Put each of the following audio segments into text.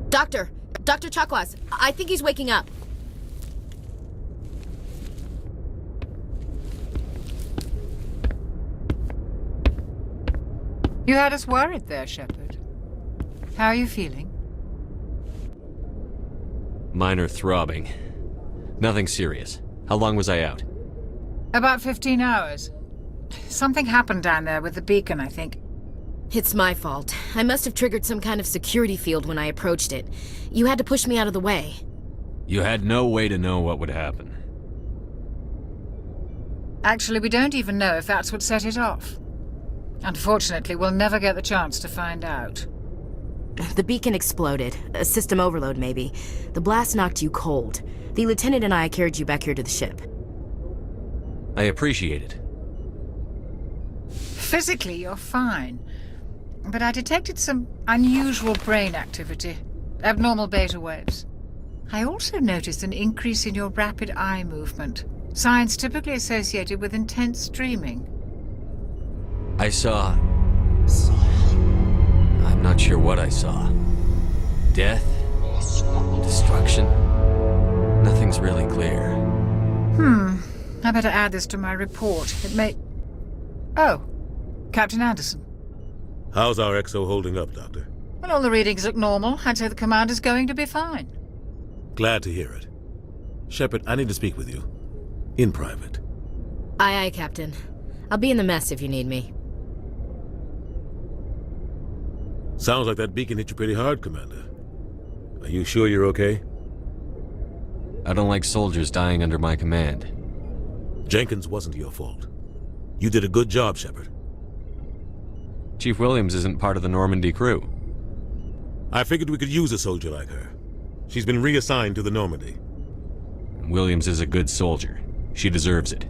Doctor! Dr. Chakwas, I think he's waking up. You had us worried there, Shepard. How are you feeling? Minor throbbing. Nothing serious. How long was I out? About 15 hours. Something happened down there with the beacon, I think. It's my fault. I must have triggered some kind of security field when I approached it. You had to push me out of the way. You had no way to know what would happen. Actually, we don't even know if that's what set it off. Unfortunately, we'll never get the chance to find out. The beacon exploded. A system overload, maybe. The blast knocked you cold. The lieutenant and I carried you back here to the ship. I appreciate it. Physically, you're fine. But I detected some unusual brain activity. Abnormal beta waves. I also noticed an increase in your rapid eye movement. Signs typically associated with intense dreaming. I saw... I'm not sure what I saw. Death? Destruction? Nothing's really clear. I better add this to my report. It may... Oh, Captain Anderson. How's our XO holding up, Doctor? Well, all the readings look normal. I'd say the commander's going to be fine. Glad to hear it. Shepard, I need to speak with you. In private. Aye, aye, Captain. I'll be in the mess if you need me. Sounds like that beacon hit you pretty hard, Commander. Are you sure you're okay? I don't like soldiers dying under my command. Jenkins wasn't your fault. You did a good job, Shepard. Chief Williams isn't part of the Normandy crew. I figured we could use a soldier like her. She's been reassigned to the Normandy. Williams is a good soldier. She deserves it.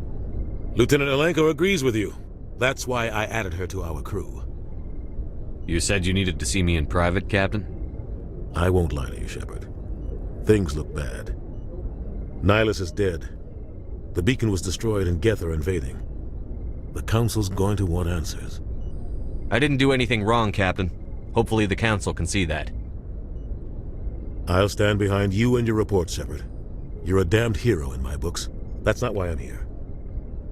Lieutenant Alenko agrees with you. That's why I added her to our crew. You said you needed to see me in private, Captain? I won't lie to you, Shepard. Things look bad. Nihilus is dead. The beacon was destroyed and Geth are invading. The Council's going to want answers. I didn't do anything wrong, Captain. Hopefully the Council can see that. I'll stand behind you and your report, Shepard. You're a damned hero in my books. That's not why I'm here.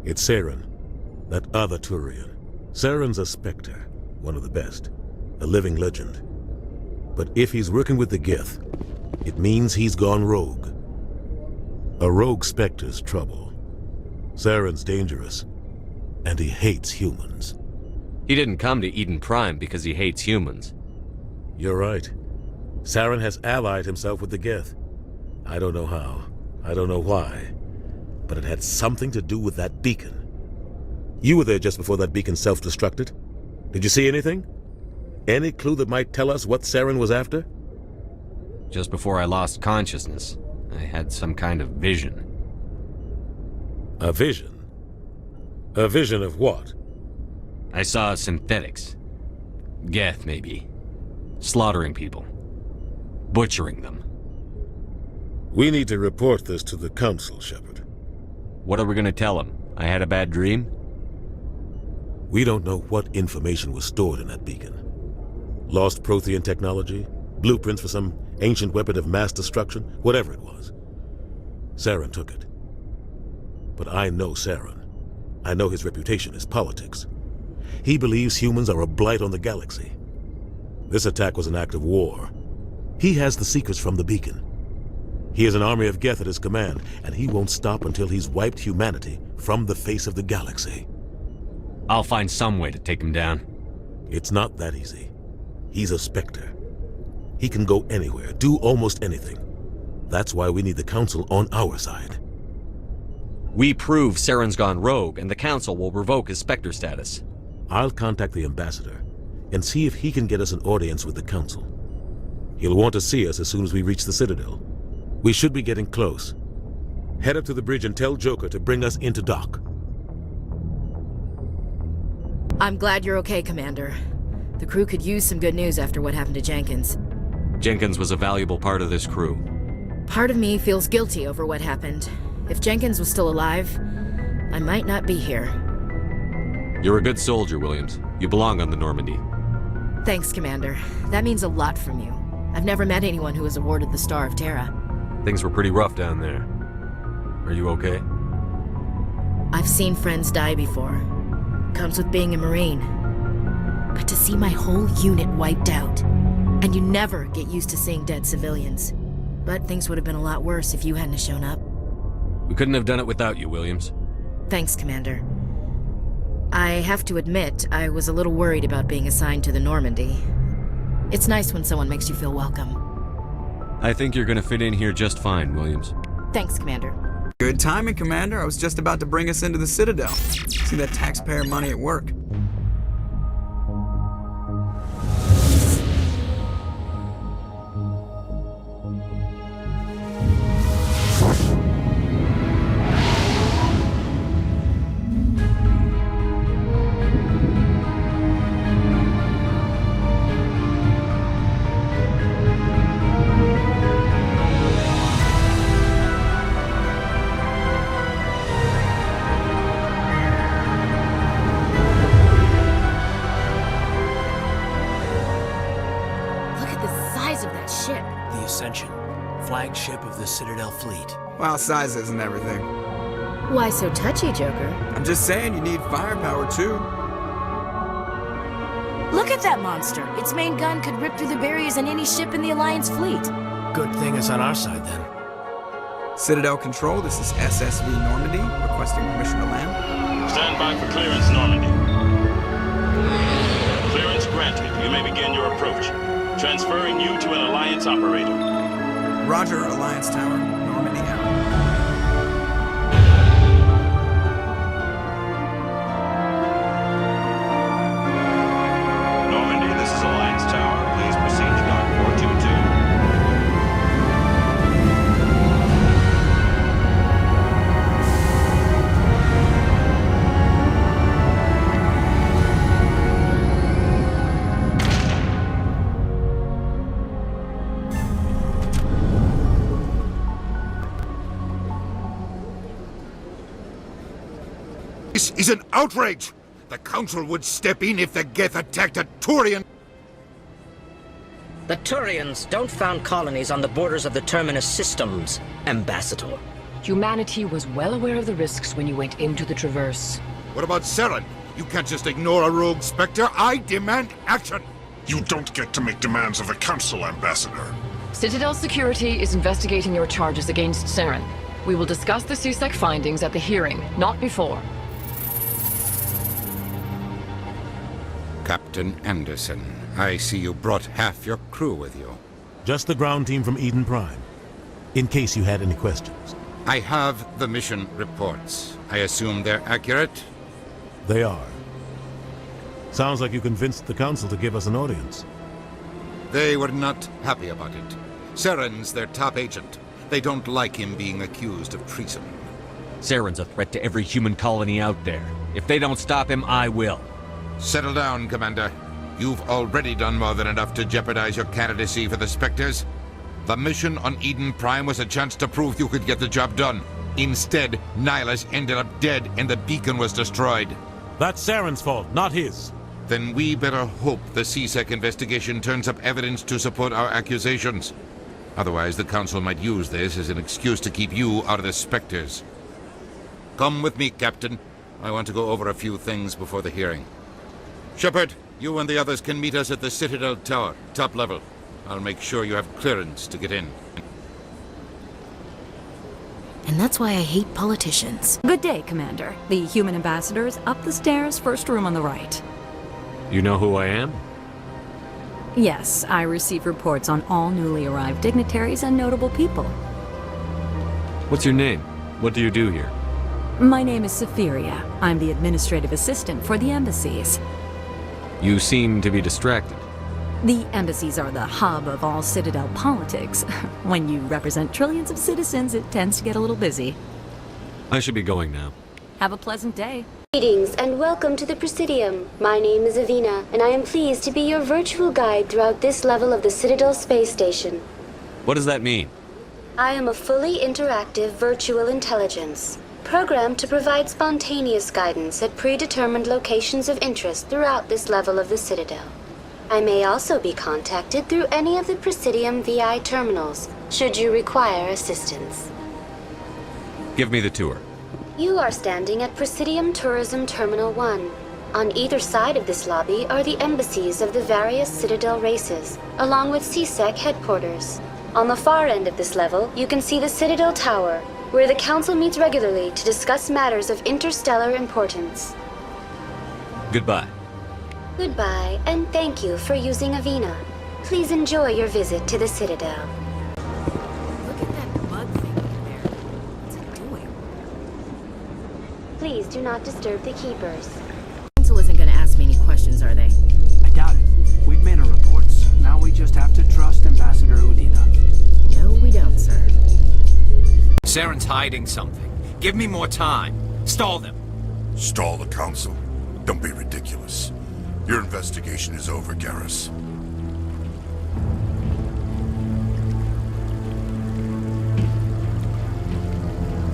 It's Saren, that other Turian. Saren's a Spectre, one of the best. A living legend. But if he's working with the Geth, it means he's gone rogue. A rogue Spectre's trouble. Saren's dangerous, and he hates humans. He didn't come to Eden Prime because he hates humans. You're right. Saren has allied himself with the Geth. I don't know how. I don't know why. But it had something to do with that beacon. You were there just before that beacon self-destructed. Did you see anything? Any clue that might tell us what Saren was after? Just before I lost consciousness, I had some kind of vision. A vision? A vision of what? I saw synthetics. Geth, maybe. Slaughtering people. Butchering them. We need to report this to the Council, Shepard. What are we gonna tell them? I had a bad dream? We don't know what information was stored in that beacon. Lost Prothean technology? Blueprints for some ancient weapon of mass destruction? Whatever it was. Saren took it. But I know Saren. I know his reputation is politics. He believes humans are a blight on the galaxy. This attack was an act of war. He has the secrets from the beacon. He has an army of Geth at his command, and he won't stop until he's wiped humanity from the face of the galaxy. I'll find some way to take him down. It's not that easy. He's a Spectre. He can go anywhere, do almost anything. That's why we need the Council on our side. We prove Saren's gone rogue, and the Council will revoke his Spectre status. I'll contact the Ambassador and see if he can get us an audience with the Council. He'll want to see us as soon as we reach the Citadel. We should be getting close. Head up to the bridge and tell Joker to bring us into dock. I'm glad you're okay, Commander. The crew could use some good news after what happened to Jenkins. Jenkins was a valuable part of this crew. Part of me feels guilty over what happened. If Jenkins was still alive, I might not be here. You're a good soldier, Williams. You belong on the Normandy. Thanks, Commander. That means a lot from you. I've never met anyone who was awarded the Star of Terra. Things were pretty rough down there. Are you okay? I've seen friends die before. Comes with being a Marine. But to see my whole unit wiped out, and you never get used to seeing dead civilians. But things would have been a lot worse if you hadn't shown up. We couldn't have done it without you, Williams. Thanks, Commander. I have to admit, I was a little worried about being assigned to the Normandy. It's nice when someone makes you feel welcome. I think you're gonna fit in here just fine, Williams. Thanks, Commander. Good timing, Commander. I was just about to bring us into the Citadel. See that taxpayer money at work. Flagship of the Citadel fleet. Well, size isn't everything. Why so touchy, Joker? I'm just saying you need firepower too. Look at that monster! Its main gun could rip through the barriers in any ship in the Alliance fleet. Good thing it's on our side then. Citadel Control, this is SSV Normandy, requesting permission to land. Stand by for clearance, Normandy. Clearance granted. You may begin your approach. Transferring you to an Alliance operator. Roger, Alliance Tower, Normandy out. Normandy, this is Alliance Tower. Please proceed to dock 422. This is an outrage! The Council would step in if the Geth attacked a Turian. The Turians don't found colonies on the borders of the Terminus systems, Ambassador. Humanity was well aware of the risks when you went into the Traverse. What about Saren? You can't just ignore a rogue Spectre. I demand action! You don't get to make demands of the Council, Ambassador. Citadel Security is investigating your charges against Saren. We will discuss the CSEC findings at the hearing, not before. Captain Anderson, I see you brought half your crew with you. Just the ground team from Eden Prime, in case you had any questions. I have the mission reports. I assume they're accurate? They are. Sounds like you convinced the Council to give us an audience. They were not happy about it. Saren's their top agent. They don't like him being accused of treason. Saren's a threat to every human colony out there. If they don't stop him, I will. Settle down, Commander. You've already done more than enough to jeopardize your candidacy for the Spectres. The mission on Eden Prime was a chance to prove you could get the job done. Instead, Nihilus ended up dead and the beacon was destroyed. That's Saren's fault, not his. Then we better hope the CSEC investigation turns up evidence to support our accusations. Otherwise, the Council might use this as an excuse to keep you out of the Spectres. Come with me, Captain. I want to go over a few things before the hearing. Shepard, you and the others can meet us at the Citadel Tower, top level. I'll make sure you have clearance to get in. And that's why I hate politicians. Good day, Commander. The human ambassador is up the stairs, first room on the right. You know who I am? Yes, I receive reports on all newly arrived dignitaries and notable people. What's your name? What do you do here? My name is Saphiria. I'm the administrative assistant for the embassies. You seem to be distracted. The embassies are the hub of all Citadel politics. When you represent trillions of citizens, it tends to get a little busy. I should be going now. Have a pleasant day. Greetings and welcome to the Presidium. My name is Avina, and I am pleased to be your virtual guide throughout this level of the Citadel space station. What does that mean? I am a fully interactive virtual intelligence, programmed to provide spontaneous guidance at predetermined locations of interest throughout this level of the Citadel. I may also be contacted through any of the Presidium VI terminals, should you require assistance. Give me the tour. You are standing at Presidium Tourism Terminal 1. On either side of this lobby are the embassies of the various Citadel races, along with CSEC headquarters. On the far end of this level, you can see the Citadel Tower, where the Council meets regularly to discuss matters of interstellar importance. Goodbye. Goodbye, and thank you for using Avina. Please enjoy your visit to the Citadel. Look at that bug thing over there. What's it doing? Please do not disturb the Keepers. Council isn't gonna ask me any questions, are they? I doubt it. We've made our reports. Now we just have to trust Ambassador Udina. No, we don't, sir. Saren's hiding something. Give me more time. Stall them. Stall the Council? Don't be ridiculous. Your investigation is over, Garrus.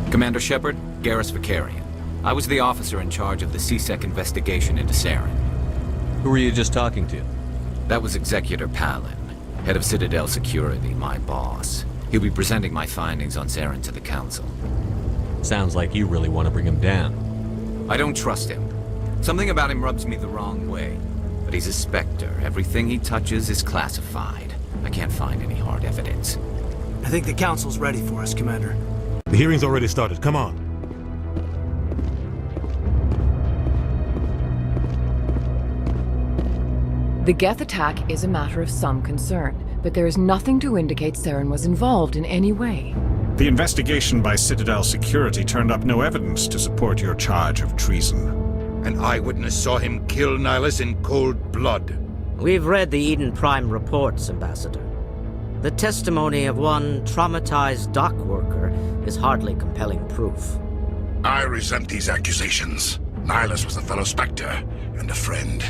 Commander Shepard, Garrus Vicarian. I was the officer in charge of the CSEC investigation into Saren. Who were you just talking to? That was Executor Palin, head of Citadel Security, my boss. He'll be presenting my findings on Saren to the Council. Sounds like you really want to bring him down. I don't trust him. Something about him rubs me the wrong way. But he's a Spectre. Everything he touches is classified. I can't find any hard evidence. I think the Council's ready for us, Commander. The hearing's already started. Come on. The Geth attack is a matter of some concern, but there is nothing to indicate Saren was involved in any way. The investigation by Citadel Security turned up no evidence to support your charge of treason. An eyewitness saw him kill Nihilus in cold blood. We've read the Eden Prime reports, Ambassador. The testimony of one traumatized dock worker is hardly compelling proof. I resent these accusations. Nihilus was a fellow Spectre and a friend.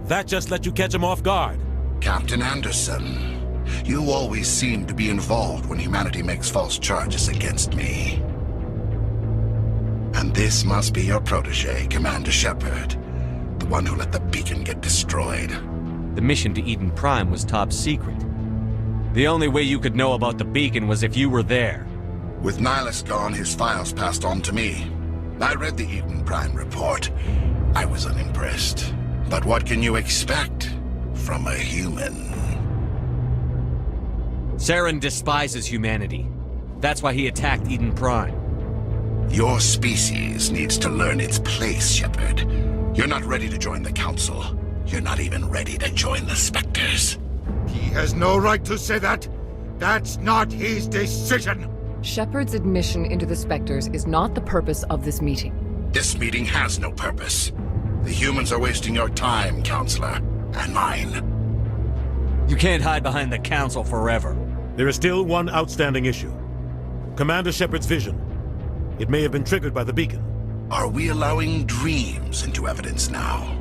That just let you catch him off guard. Captain Anderson, you always seem to be involved when humanity makes false charges against me. And this must be your protege, Commander Shepard. The one who let the beacon get destroyed. The mission to Eden Prime was top secret. The only way you could know about the beacon was if you were there. With Nihilus gone, his files passed on to me. I read the Eden Prime report. I was unimpressed. But what can you expect from a human? Saren despises humanity. That's why he attacked Eden Prime. Your species needs to learn its place, Shepard. You're not ready to join the Council. You're not even ready to join the Spectres. He has no right to say that. That's not his decision. Shepard's admission into the Spectres is not the purpose of this meeting. This meeting has no purpose. The humans are wasting your time, Counselor, and mine. You can't hide behind the Council forever. There is still one outstanding issue. Commander Shepard's vision. It may have been triggered by the beacon. Are we allowing dreams into evidence now?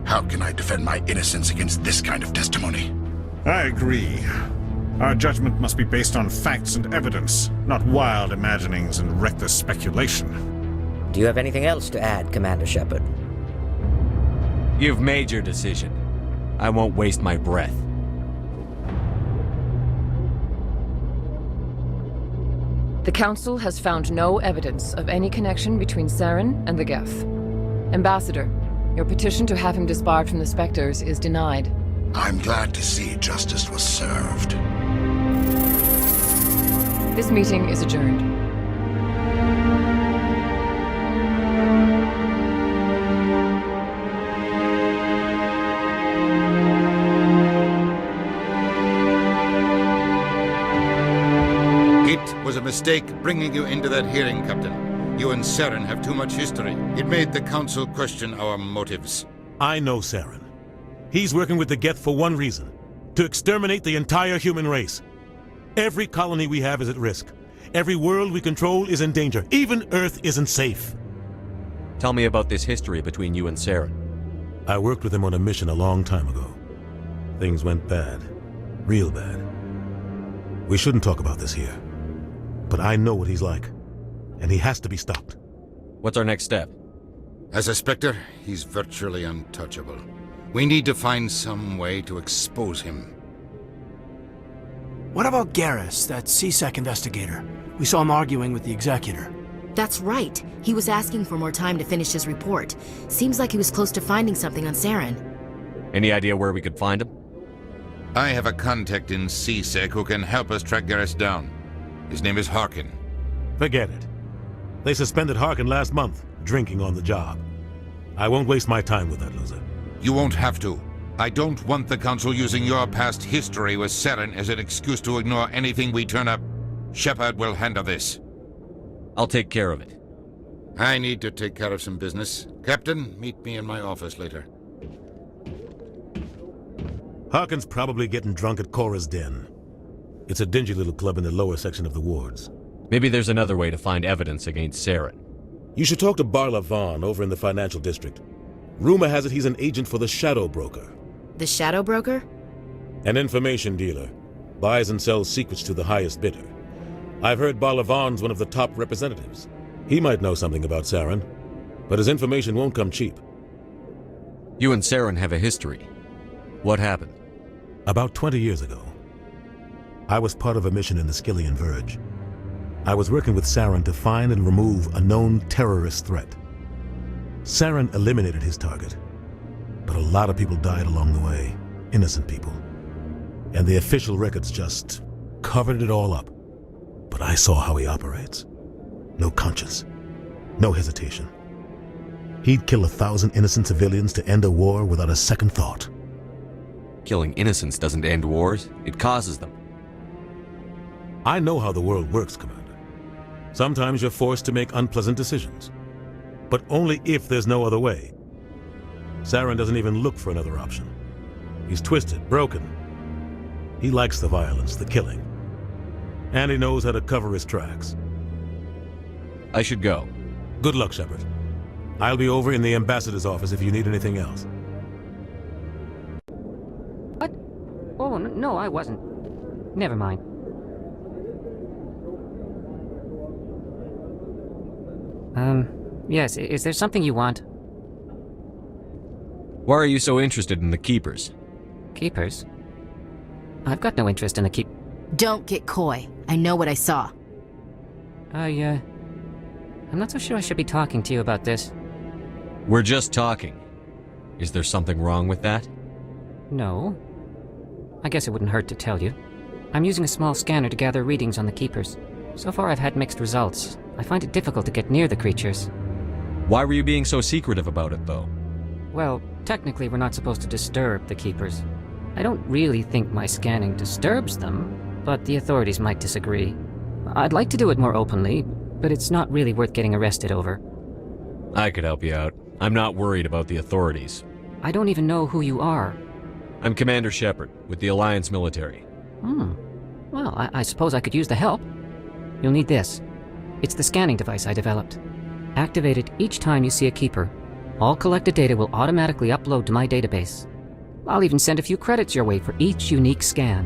How can I defend my innocence against this kind of testimony? I agree. Our judgment must be based on facts and evidence, not wild imaginings and reckless speculation. Do you have anything else to add, Commander Shepard? You've made your decision. I won't waste my breath. The Council has found no evidence of any connection between Saren and the Geth. Ambassador, your petition to have him disbarred from the Spectres is denied. I'm glad to see justice was served. This meeting is adjourned. It was a mistake bringing you into that hearing, Captain. You and Saren have too much history. It made the Council question our motives. I know Saren. He's working with the Geth for one reason. To exterminate the entire human race. Every colony we have is at risk. Every world we control is in danger. Even Earth isn't safe. Tell me about this history between you and Saren. I worked with him on a mission a long time ago. Things went bad. Real bad. We shouldn't talk about this here. But I know what he's like. And he has to be stopped. What's our next step? As a Spectre, he's virtually untouchable. We need to find some way to expose him. What about Garrus, that CSEC investigator? We saw him arguing with the executor. That's right. He was asking for more time to finish his report. Seems like he was close to finding something on Saren. Any idea where we could find him? I have a contact in CSEC who can help us track Garrus down. His name is Harkin. Forget it. They suspended Harkin last month, drinking on the job. I won't waste my time with that loser. You won't have to. I don't want the Council using your past history with Saren as an excuse to ignore anything we turn up. Shepard will handle this. I'll take care of it. I need to take care of some business. Captain, meet me in my office later. Harkin's probably getting drunk at Cora's Den. It's a dingy little club in the lower section of the wards. Maybe there's another way to find evidence against Saren. You should talk to Barla Vaughn over in the financial district. Rumor has it he's an agent for the Shadow Broker. The Shadow Broker? An information dealer. Buys and sells secrets to the highest bidder. I've heard Barla Vaughn's one of the top representatives. He might know something about Saren, but his information won't come cheap. You and Saren have a history. What happened? About 20 years ago, I was part of a mission in the Skillian Verge. I was working with Saren to find and remove a known terrorist threat. Saren eliminated his target, but a lot of people died along the way, innocent people. And the official records just covered it all up. But I saw how he operates. No conscience, no hesitation. He'd kill 1,000 innocent civilians to end a war without a second thought. Killing innocents doesn't end wars, it causes them. I know how the world works, Commander. Sometimes you're forced to make unpleasant decisions, but only if there's no other way. Saren doesn't even look for another option. He's twisted, broken. He likes the violence, the killing. And he knows how to cover his tracks. I should go. Good luck, Shepard. I'll be over in the ambassador's office if you need anything else. What? Oh, no, I wasn't. Never mind. Yes, is there something you want? Why are you so interested in the Keepers? Keepers? I've got no interest in the Keep... Don't get coy. I know what I saw. I'm not so sure I should be talking to you about this. We're just talking. Is there something wrong with that? No. I guess it wouldn't hurt to tell you. I'm using a small scanner to gather readings on the Keepers. So far I've had mixed results. I find it difficult to get near the creatures. Why were you being so secretive about it, though? Well, technically we're not supposed to disturb the Keepers. I don't really think my scanning disturbs them, but the authorities might disagree. I'd like to do it more openly, but it's not really worth getting arrested over. I could help you out. I'm not worried about the authorities. I don't even know who you are. I'm Commander Shepard, with the Alliance military. Well, I suppose I could use the help. You'll need this. It's the scanning device I developed. Activate it each time you see a Keeper. All collected data will automatically upload to my database. I'll even send a few credits your way for each unique scan.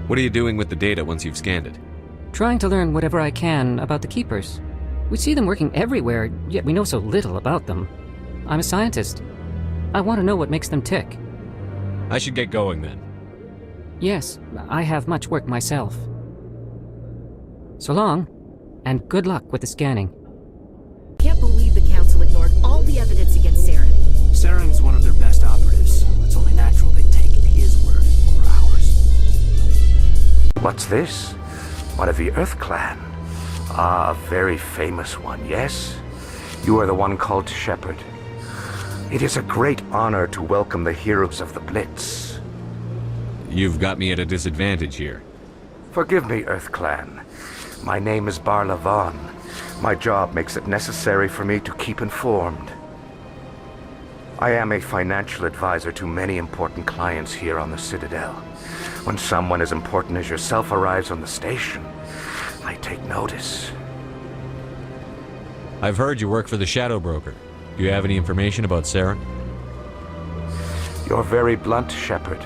What are you doing with the data once you've scanned it? Trying to learn whatever I can about the Keepers. We see them working everywhere, yet we know so little about them. I'm a scientist. I want to know what makes them tick. I should get going then. Yes, I have much work myself. So long, and good luck with the scanning. Can't believe the Council ignored all the evidence against Saren. Saren's one of their best operatives. It's only natural they take his word over ours. What's this? One of the Earth Clan. Ah, a very famous one, yes? You are the one called Shepard. It is a great honor to welcome the heroes of the Blitz. You've got me at a disadvantage here. Forgive me, Earth Clan. My name is Barla Vaughn. My job makes it necessary for me to keep informed. I am a financial advisor to many important clients here on the Citadel. When someone as important as yourself arrives on the station, I take notice. I've heard you work for the Shadow Broker. Do you have any information about Saren? You're very blunt, Shepard.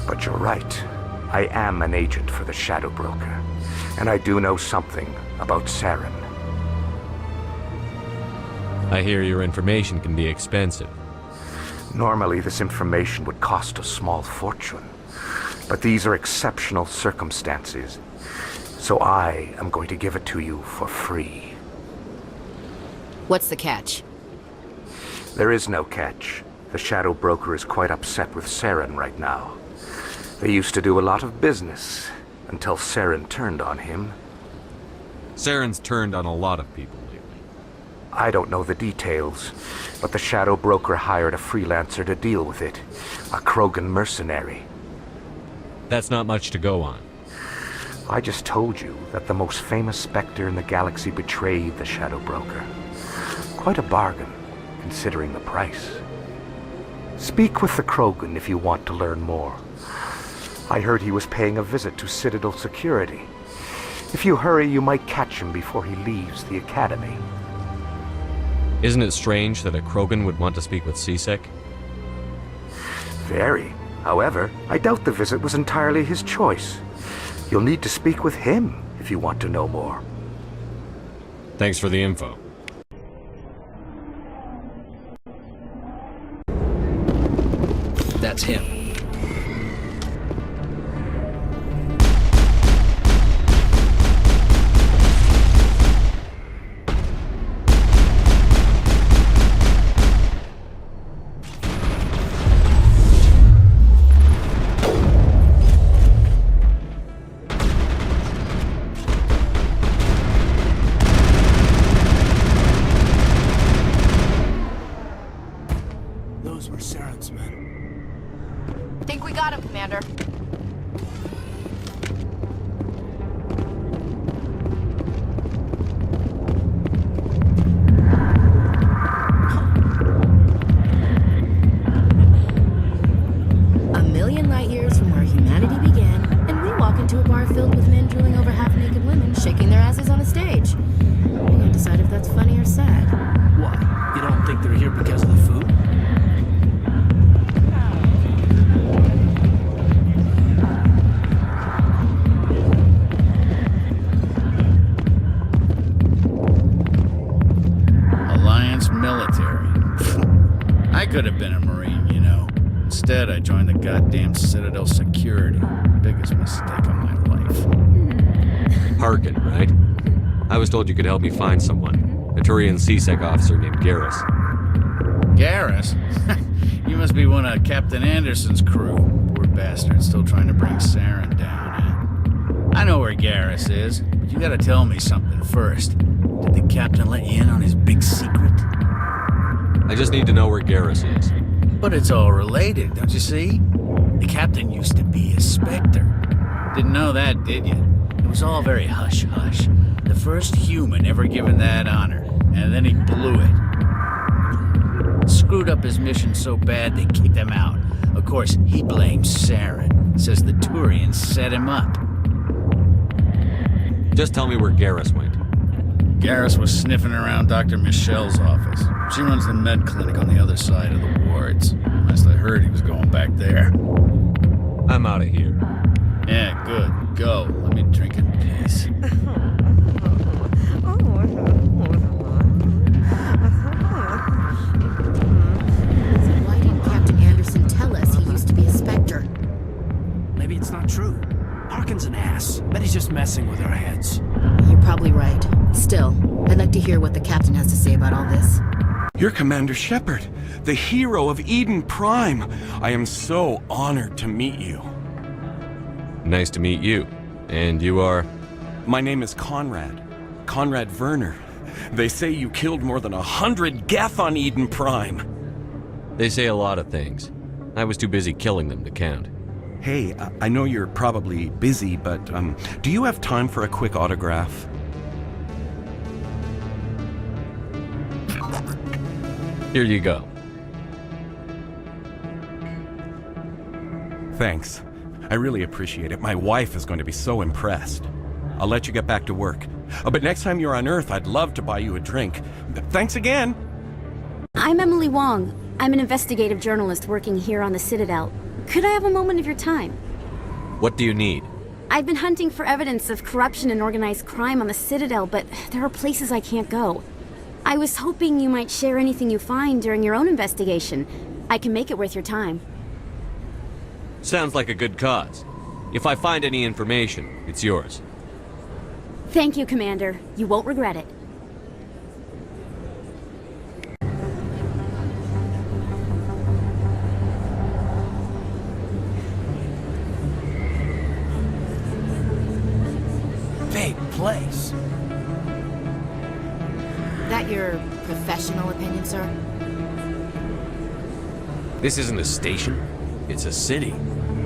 But you're right. I am an agent for the Shadow Broker. And I do know something about Saren. I hear your information can be expensive. Normally, this information would cost a small fortune. But these are exceptional circumstances, so I am going to give it to you for free. What's the catch? There is no catch. The Shadow Broker is quite upset with Saren right now. They used to do a lot of business, until Saren turned on him. Saren's turned on a lot of people lately. I don't know the details, but the Shadow Broker hired a freelancer to deal with it. A Krogan mercenary. That's not much to go on. I just told you that the most famous Spectre in the galaxy betrayed the Shadow Broker. Quite a bargain, considering the price. Speak with the Krogan if you want to learn more. I heard he was paying a visit to Citadel security. If you hurry, you might catch him before he leaves the Academy. Isn't it strange that a Krogan would want to speak with C-Sec? Very. However, I doubt the visit was entirely his choice. You'll need to speak with him if you want to know more. Thanks for the info. That's him. Those were Saren's men. Think we got him, Commander. A million light years from where humanity began, and we walk into a bar filled with men drooling over half-naked women, shaking their asses on a stage. We can't decide if that's funny or sad. What? You don't think they're here because of the food? Military. I could have been a Marine, you know. Instead, I joined the goddamn Citadel security. Biggest mistake of my life. Harkin, right? I was told you could help me find someone. A Turian C-Sec officer named Garrus. Garrus? You must be one of Captain Anderson's crew. Poor bastard, still trying to bring Saren down, huh? I know where Garrus is, but you gotta tell me something first. Did the captain let you in on his big secret? I just need to know where Garrus is. But it's all related, don't you see? The captain used to be a Spectre. Didn't know that, did you? It was all very hush-hush. The first human ever given that honor, and then he blew it. Screwed up his mission so bad they kicked him out. Of course, he blames Saren. Says the Turians set him up. Just tell me where Garrus went. Garrus was sniffing around Dr. Michelle's office. She runs the med clinic on the other side of the wards. Last I heard, he was going back there. I'm out of here. Yeah, good. Go. Let me drink in peace. Why didn't Captain Anderson tell us he used to be a Spectre? Maybe it's not true. Harkin's an ass. Bet he's just messing with our heads. You're probably right. Still, I'd like to hear what the captain has to say about all this. You're Commander Shepard, the hero of Eden Prime. I am so honored to meet you. Nice to meet you. And you are? My name is Conrad. Conrad Werner. They say you killed more than 100 Geth on Eden Prime. They say a lot of things. I was too busy killing them to count. Hey, I know you're probably busy, but do you have time for a quick autograph? Here you go. Thanks. I really appreciate it. My wife is going to be so impressed. I'll let you get back to work. But next time you're on Earth, I'd love to buy you a drink. Thanks again! I'm Emily Wong. I'm an investigative journalist working here on the Citadel. Could I have a moment of your time? What do you need? I've been hunting for evidence of corruption and organized crime on the Citadel, but there are places I can't go. I was hoping you might share anything you find during your own investigation. I can make it worth your time. Sounds like a good cause. If I find any information, it's yours. Thank you, Commander. You won't regret it. Big place. That your professional opinion, sir? This isn't a station. It's a city.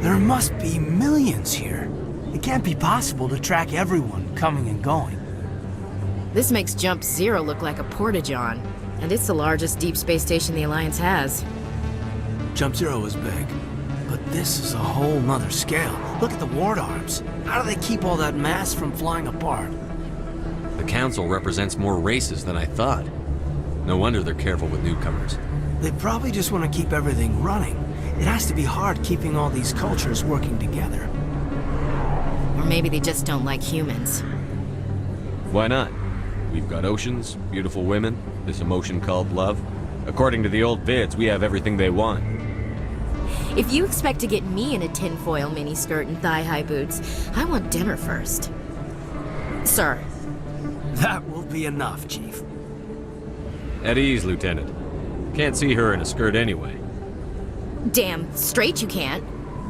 There must be millions here. It can't be possible to track everyone coming and going. This makes Jump Zero look like a porta-john, and it's the largest deep space station the Alliance has. Jump Zero is big, but this is a whole nother scale. Look at the ward arms. How do they keep all that mass from flying apart? The Council represents more races than I thought. No wonder they're careful with newcomers. They probably just want to keep everything running. It has to be hard keeping all these cultures working together. Or maybe they just don't like humans. Why not? We've got oceans, beautiful women, this emotion called love. According to the old vids, we have everything they want. If you expect to get me in a tinfoil miniskirt and thigh-high boots, I want dinner first. Sir. That will be enough, Chief. At ease, Lieutenant. Can't see her in a skirt anyway. Damn straight you can't.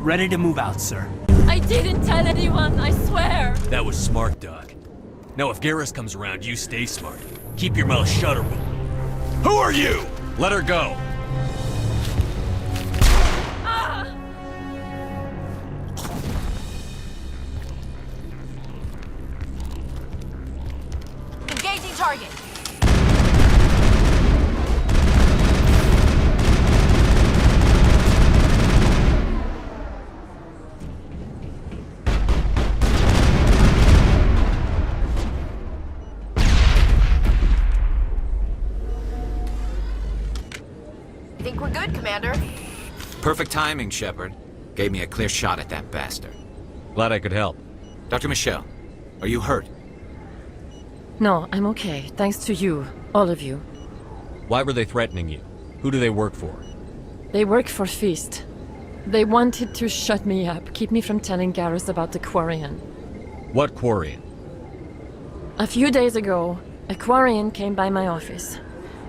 Ready to move out, sir. I didn't tell anyone, I swear. That was smart, Doc. Now if Garrus comes around, you stay smart. Keep your mouth shut or Who are you? Let her go. Engaging target. Think we're good, Commander? Perfect timing, Shepard. Gave me a clear shot at that bastard. Glad I could help. Dr. Michelle, are you hurt? No, I'm okay. Thanks to you. All of you. Why were they threatening you? Who do they work for? They work for Feast. They wanted to shut me up, keep me from telling Garrus about the Quarian. What Quarian? A few days ago, a Quarian came by my office.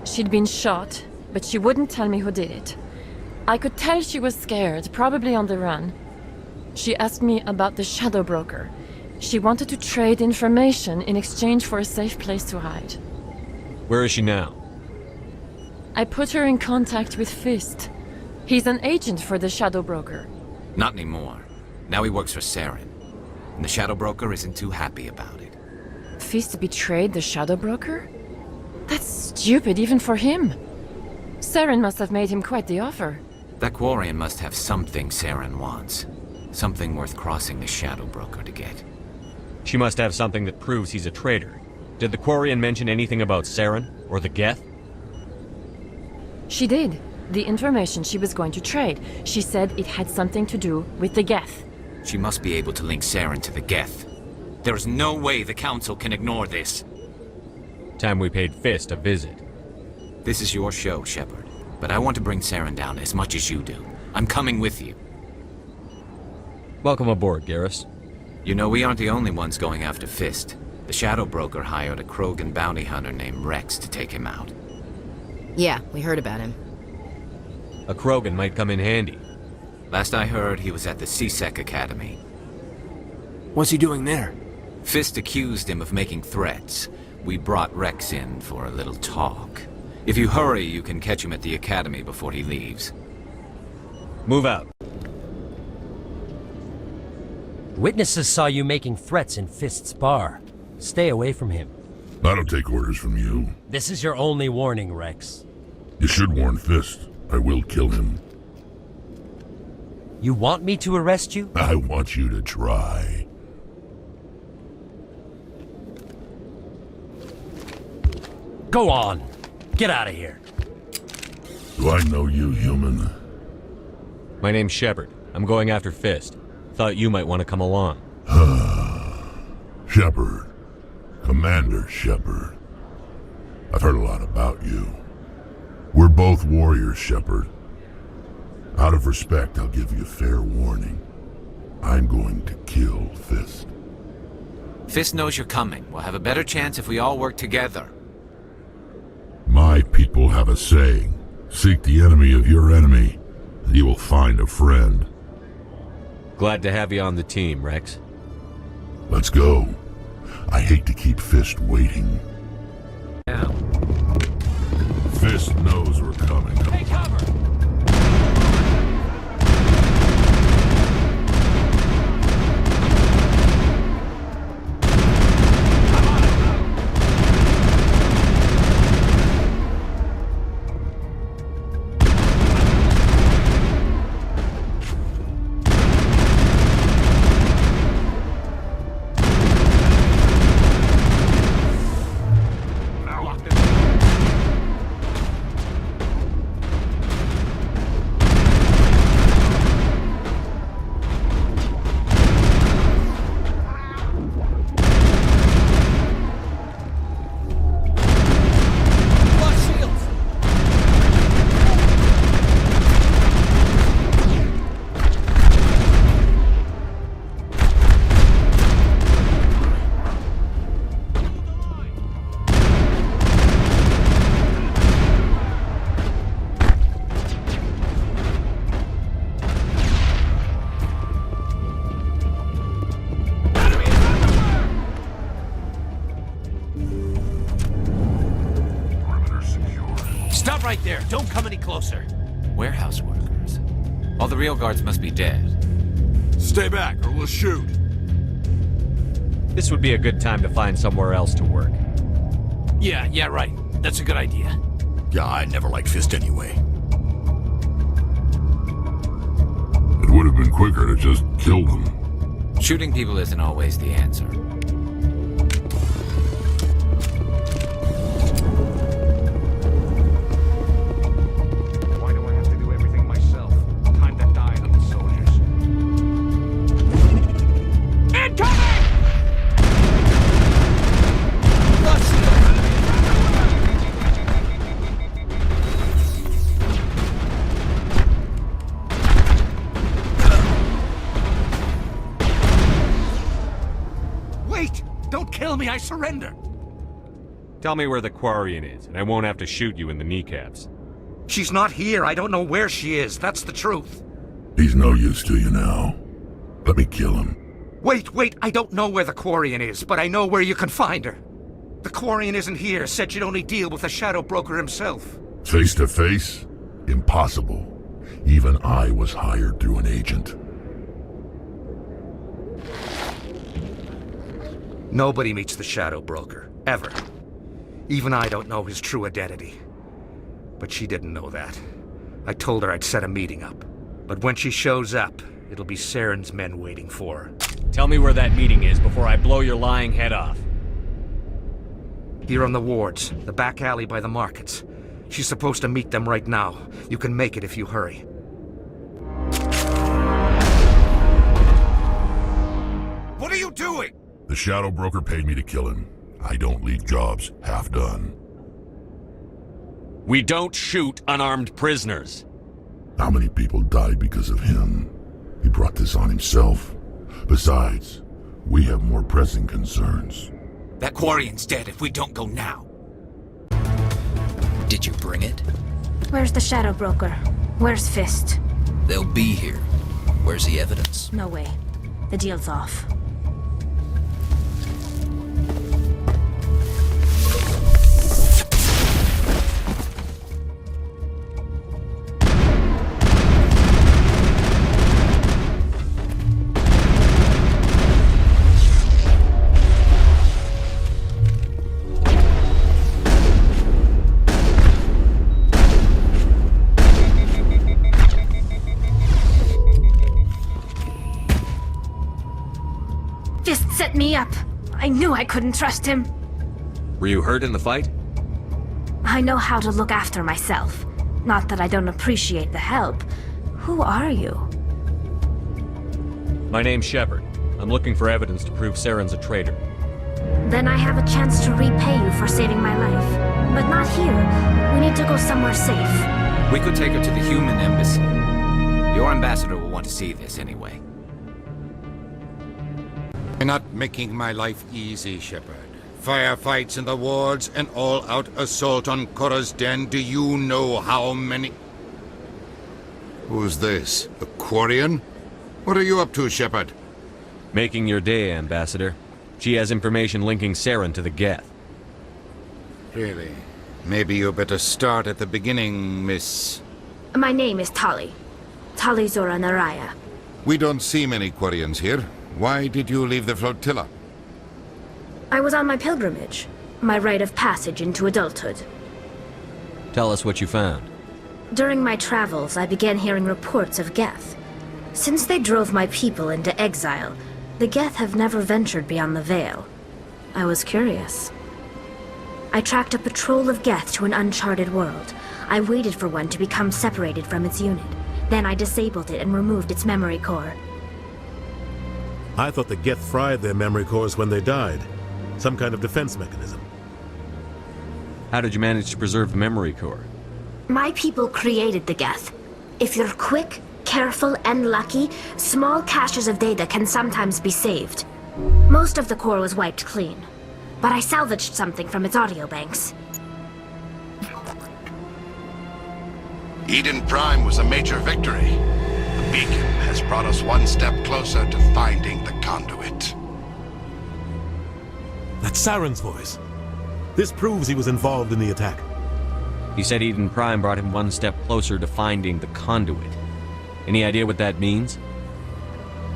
She'd been shot, but she wouldn't tell me who did it. I could tell she was scared, probably on the run. She asked me about the Shadow Broker. She wanted to trade information in exchange for a safe place to hide. Where is she now? I put her in contact with Fist. He's an agent for the Shadow Broker. Not anymore. Now he works for Saren. And the Shadow Broker isn't too happy about it. Fist betrayed the Shadow Broker? That's stupid even for him. Saren must have made him quite the offer. That Quarian must have something Saren wants. Something worth crossing the Shadow Broker to get. She must have something that proves he's a traitor. Did the Quarian mention anything about Saren or the Geth? She did. The information she was going to trade. She said it had something to do with the Geth. She must be able to link Saren to the Geth. There's no way the Council can ignore this. Time we paid Fist a visit. This is your show, Shepard. But I want to bring Saren down as much as you do. I'm coming with you. Welcome aboard, Garrus. You know, we aren't the only ones going after Fist. The Shadow Broker hired a Krogan bounty hunter named Rex to take him out. Yeah, we heard about him. A Krogan might come in handy. Last I heard, he was at the CSEC Academy. What's he doing there? Fist accused him of making threats. We brought Rex in for a little talk. If you hurry, you can catch him at the Academy before he leaves. Move out. Witnesses saw you making threats in Fist's bar. Stay away from him. I don't take orders from you. This is your only warning, Rex. You should warn Fist. I will kill him. You want me to arrest you? I want you to try. Go on. Get out of here. Do I know you, human? My name's Shepard. I'm going after Fist. Thought you might want to come along. Shepard. Commander Shepard. I've heard a lot about you. We're both warriors, Shepard. Out of respect, I'll give you a fair warning. I'm going to kill Fist. Fist knows you're coming. We'll have a better chance if we all work together. My people have a saying. Seek the enemy of your enemy, and you will find a friend. Glad to have you on the team, Rex. Let's go. I hate to keep Fist waiting. Now. Fist knows we're coming. Take cover! Stop right there. Don't come any closer. Warehouse workers. All the real guards must be dead. Stay back or we'll shoot. This would be a good time to find somewhere else to work. Yeah, right. That's a good idea. Yeah, I never liked Fist anyway. It would have been quicker to just kill them. Shooting people isn't always the answer. Why do I have to do everything myself? Time to die on the soldiers. Incoming! Wait! Don't kill me, I surrender! Tell me where the Quarian is, and I won't have to shoot you in the kneecaps. She's not here. I don't know where she is. That's the truth. He's no use to you now. Let me kill him. Wait. I don't know where the Quarian is, but I know where you can find her. The Quarian isn't here. Said she'd only deal with the Shadow Broker himself. Face to face? Impossible. Even I was hired through an agent. Nobody meets the Shadow Broker. Ever. Even I don't know his true identity. But she didn't know that. I told her I'd set a meeting up. But when she shows up, it'll be Saren's men waiting for her. Tell me where that meeting is before I blow your lying head off. Here on the wards, the back alley by the markets. She's supposed to meet them right now. You can make it if you hurry. What are you doing? The Shadow Broker paid me to kill him. I don't leave jobs half done. We don't shoot unarmed prisoners. How many people died because of him? He brought this on himself. Besides, we have more pressing concerns. That Quarian's dead if we don't go now. Did you bring it? Where's the Shadow Broker? Where's Fist? They'll be here. Where's the evidence? No way. The deal's off. Fist set me up. I knew I couldn't trust him. Were you hurt in the fight? I know how to look after myself. Not that I don't appreciate the help. Who are you? My name's Shepard. I'm looking for evidence to prove Saren's a traitor. Then I have a chance to repay you for saving my life. But not here. We need to go somewhere safe. We could take her to the human embassy. Your ambassador will want to see this anyway. You're not making my life easy, Shepard. Firefights in the wards, an all-out assault on Korra's den. Do you know how many... Who's this? A Quarian? What are you up to, Shepard? Making your day, Ambassador. She has information linking Saren to the Geth. Really? Maybe you better start at the beginning, Miss... My name is Tali. Tali Zora Naraya. We don't see many Quarians here. Why did you leave the flotilla? I was on my pilgrimage. My rite of passage into adulthood. Tell us what you found. During my travels, I began hearing reports of Geth. Since they drove my people into exile, the Geth have never ventured beyond the Veil. I was curious. I tracked a patrol of Geth to an uncharted world. I waited for one to become separated from its unit. Then I disabled it and removed its memory core. I thought the Geth fried their memory cores when they died. Some kind of defense mechanism. How did you manage to preserve the memory core? My people created the Geth. If you're quick, careful, and lucky, small caches of data can sometimes be saved. Most of the core was wiped clean, but I salvaged something from its audio banks. Eden Prime was a major victory. The beacon has brought us one step closer to finding the conduit. That's Saren's voice. This proves he was involved in the attack. He said Eden Prime brought him one step closer to finding the conduit. Any idea what that means?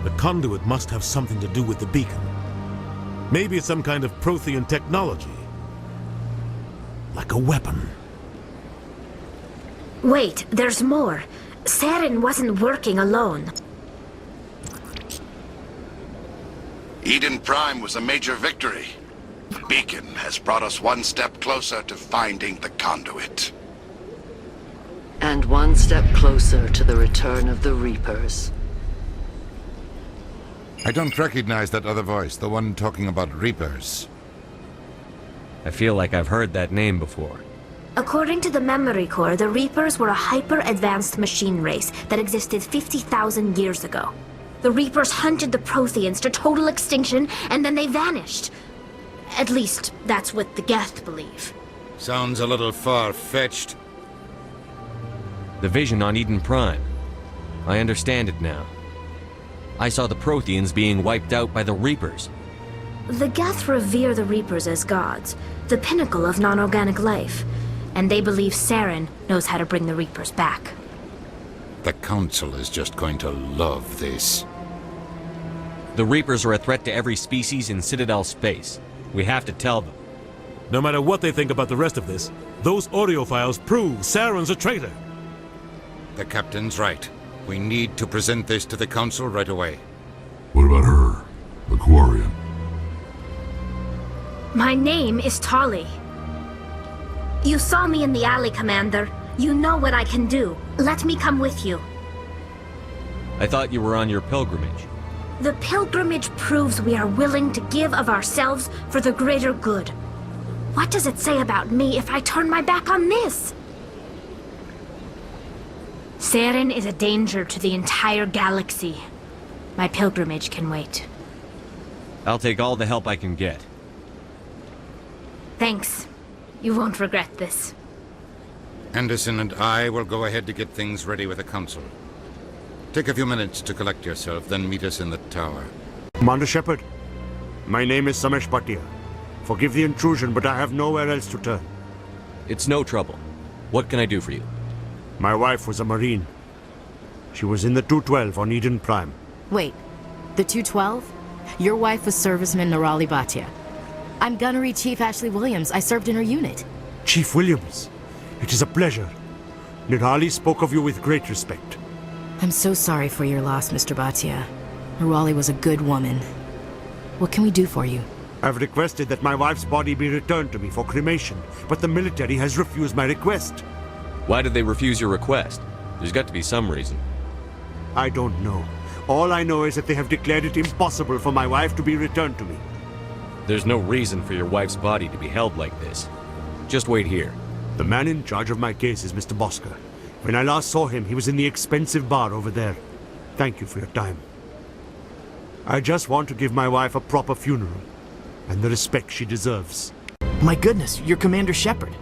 The conduit must have something to do with the beacon. Maybe it's some kind of Prothean technology. Like a weapon. Wait, there's more. Saren wasn't working alone. Eden Prime was a major victory. The beacon has brought us one step closer to finding the conduit. And one step closer to the return of the Reapers. I don't recognize that other voice, the one talking about Reapers. I feel like I've heard that name before. According to the memory core, the Reapers were a hyper-advanced machine race that existed 50,000 years ago. The Reapers hunted the Protheans to total extinction, and then they vanished. At least, that's what the Geth believe. Sounds a little far-fetched. The vision on Eden Prime. I understand it now. I saw the Protheans being wiped out by the Reapers. The Geth revere the Reapers as gods, the pinnacle of non-organic life. And they believe Saren knows how to bring the Reapers back. The Council is just going to love this. The Reapers are a threat to every species in Citadel space. We have to tell them. No matter what they think about the rest of this, those audio files prove Saren's a traitor. The Captain's right. We need to present this to the Council right away. What about her? The Quarian? My name is Tali. You saw me in the alley, Commander. You know what I can do. Let me come with you. I thought you were on your pilgrimage. The pilgrimage proves we are willing to give of ourselves for the greater good. What does it say about me if I turn my back on this? Saren is a danger to the entire galaxy. My pilgrimage can wait. I'll take all the help I can get. Thanks. You won't regret this. Anderson and I will go ahead to get things ready with the Council. Take a few minutes to collect yourself, then meet us in the tower. Commander Shepard, my name is Samesh Bhatia. Forgive the intrusion, but I have nowhere else to turn. It's no trouble. What can I do for you? My wife was a Marine. She was in the 212 on Eden Prime. Wait, the 212? Your wife was serviceman Nirali Bhatia. I'm Gunnery Chief Ashley Williams. I served in her unit. Chief Williams, it is a pleasure. Nirali spoke of you with great respect. I'm so sorry for your loss, Mr. Bhatia. Nirali was a good woman. What can we do for you? I've requested that my wife's body be returned to me for cremation, but the military has refused my request. Why did they refuse your request? There's got to be some reason. I don't know. All I know is that they have declared it impossible for my wife to be returned to me. There's no reason for your wife's body to be held like this. Just wait here. The man in charge of my case is Mr. Bosker. When I last saw him, he was in the expensive bar over there. Thank you for your time. I just want to give my wife a proper funeral, and the respect she deserves. My goodness, you're Commander Shepard.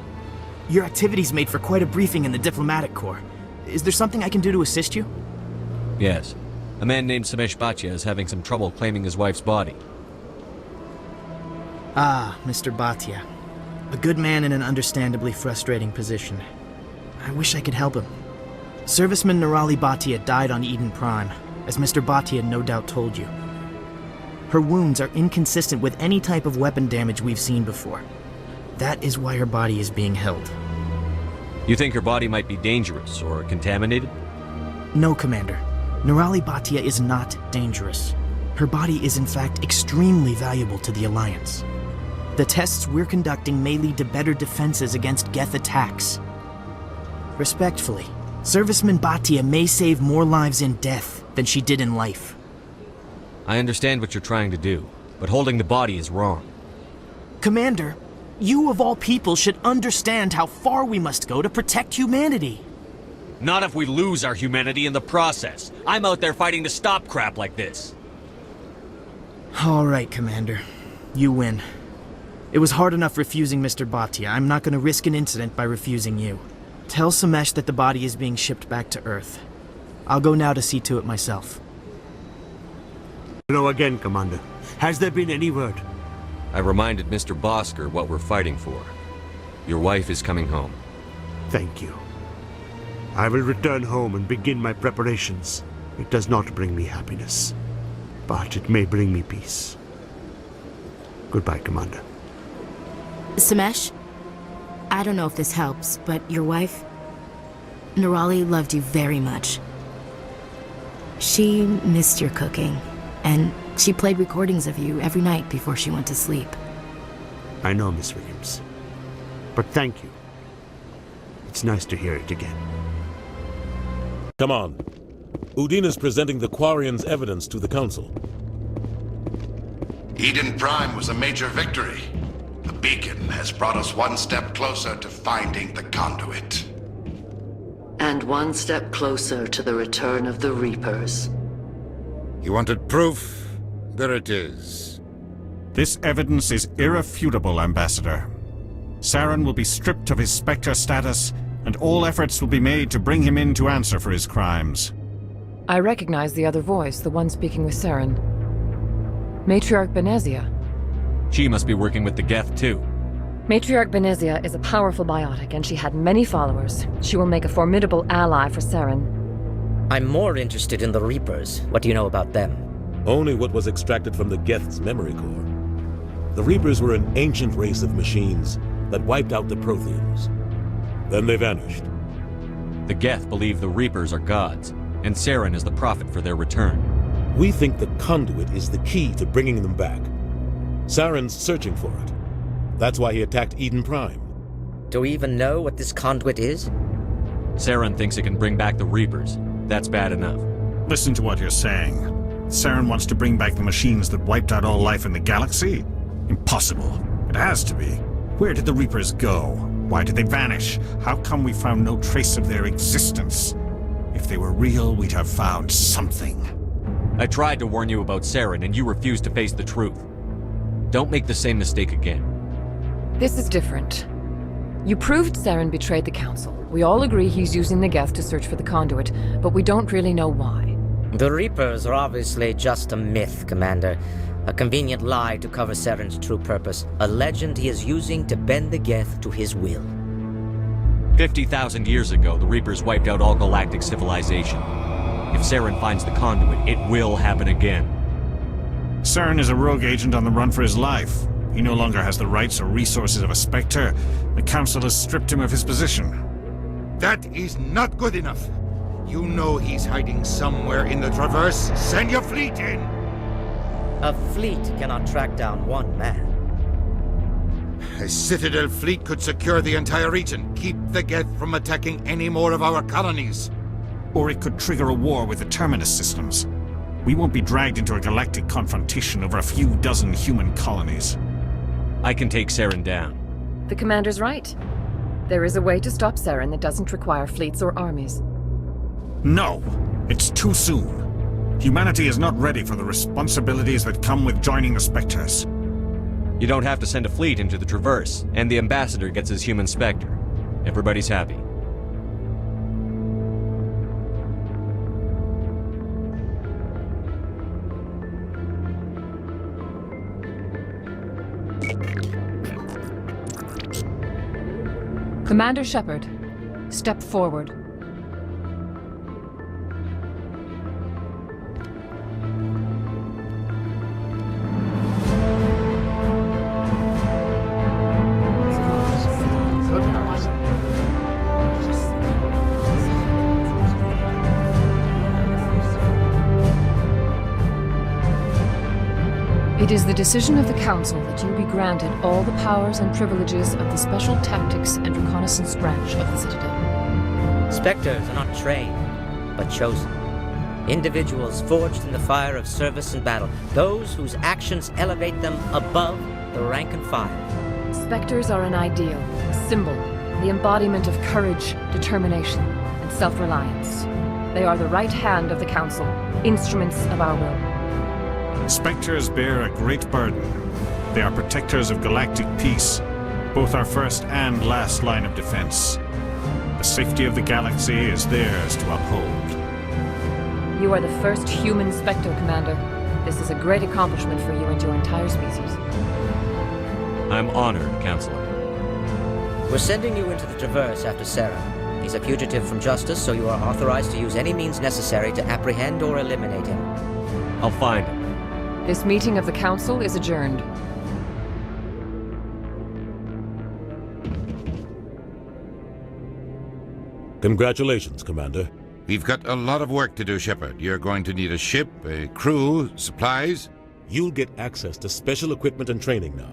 Your activities made for quite a briefing in the diplomatic corps. Is there something I can do to assist you? Yes. A man named Samesh Bhatia is having some trouble claiming his wife's body. Ah, Mr. Bhatia. A good man in an understandably frustrating position. I wish I could help him. Serviceman Nirali Bhatia died on Eden Prime, as Mr. Bhatia no doubt told you. Her wounds are inconsistent with any type of weapon damage we've seen before. That is why her body is being held. You think her body might be dangerous or contaminated? No, Commander. Nirali Bhatia is not dangerous. Her body is in fact extremely valuable to the Alliance. The tests we're conducting may lead to better defenses against Geth attacks. Respectfully, Serviceman Bhatia may save more lives in death than she did in life. I understand what you're trying to do, but holding the body is wrong. Commander, you of all people should understand how far we must go to protect humanity. Not if we lose our humanity in the process. I'm out there fighting to stop crap like this. All right, Commander. You win. It was hard enough refusing Mr. Bhatia. I'm not going to risk an incident by refusing you. Tell Samesh that the body is being shipped back to Earth. I'll go now to see to it myself. Hello again, Commander. Has there been any word? I reminded Mr. Bosker what we're fighting for. Your wife is coming home. Thank you. I will return home and begin my preparations. It does not bring me happiness, but it may bring me peace. Goodbye, Commander. Samesh, I don't know if this helps, but your wife, Nirali, loved you very much. She missed your cooking, and she played recordings of you every night before she went to sleep. I know, Miss Williams. But thank you. It's nice to hear it again. Come on. Udina's presenting the Quarians' evidence to the Council. Eden Prime was a major victory. The beacon has brought us one step closer to finding the conduit. And one step closer to the return of the Reapers. You wanted proof? There it is. This evidence is irrefutable, Ambassador. Saren will be stripped of his Spectre status, and all efforts will be made to bring him in to answer for his crimes. I recognize the other voice, the one speaking with Saren. Matriarch Benezia. She must be working with the Geth, too. Matriarch Benezia is a powerful biotic, and she had many followers. She will make a formidable ally for Saren. I'm more interested in the Reapers. What do you know about them? Only what was extracted from the Geth's memory core. The Reapers were an ancient race of machines that wiped out the Protheans. Then they vanished. The Geth believe the Reapers are gods, and Saren is the prophet for their return. We think the conduit is the key to bringing them back. Saren's searching for it. That's why he attacked Eden Prime. Do we even know what this conduit is? Saren thinks it can bring back the Reapers. That's bad enough. Listen to what you're saying. Saren wants to bring back the machines that wiped out all life in the galaxy? Impossible. It has to be. Where did the Reapers go? Why did they vanish? How come we found no trace of their existence? If they were real, we'd have found something. I tried to warn you about Saren, and you refused to face the truth. Don't make the same mistake again. This is different. You proved Saren betrayed the Council. We all agree he's using the Geth to search for the conduit, but we don't really know why. The Reapers are obviously just a myth, Commander. A convenient lie to cover Saren's true purpose. A legend he is using to bend the Geth to his will. 50,000 years ago, the Reapers wiped out all galactic civilization. If Saren finds the conduit, it will happen again. Saren is a rogue agent on the run for his life. He no longer has the rights or resources of a Spectre. The Council has stripped him of his position. That is not good enough. You know he's hiding somewhere in the Traverse. Send your fleet in! A fleet cannot track down one man. A Citadel fleet could secure the entire region, keep the Geth from attacking any more of our colonies. Or it could trigger a war with the Terminus systems. We won't be dragged into a galactic confrontation over a few dozen human colonies. I can take Saren down. The Commander's right. There is a way to stop Saren that doesn't require fleets or armies. No! It's too soon. Humanity is not ready for the responsibilities that come with joining the Spectres. You don't have to send a fleet into the Traverse, and the Ambassador gets his human Spectre. Everybody's happy. Commander Shepard, step forward. It is the decision of the Council that you be granted all the powers and privileges of the Special Tactics and Reconnaissance Branch of the Citadel. Spectres are not trained, but chosen. Individuals forged in the fire of service and battle. Those whose actions elevate them above the rank and file. Spectres are an ideal, a symbol, the embodiment of courage, determination, and self-reliance. They are the right hand of the Council, instruments of our will. Spectres bear a great burden. They are protectors of galactic peace, both our first and last line of defense. The safety of the galaxy is theirs to uphold. You are the first human Spectre, Commander. This is a great accomplishment for you and your entire species. I'm honored, Counselor. We're sending you into the Traverse after Saren. He's a fugitive from justice, so you are authorized to use any means necessary to apprehend or eliminate him. I'll find him. This meeting of the Council is adjourned. Congratulations, Commander. We've got a lot of work to do, Shepard. You're going to need a ship, a crew, supplies. You'll get access to special equipment and training now.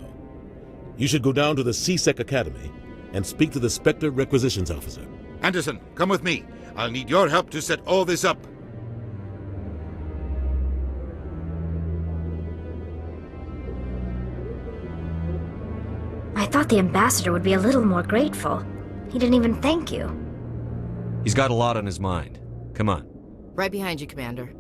You should go down to the CSEC Academy and speak to the Spectre Requisitions Officer. Anderson, come with me. I'll need your help to set all this up. I thought the Ambassador would be a little more grateful. He didn't even thank you. He's got a lot on his mind. Come on. Right behind you, Commander.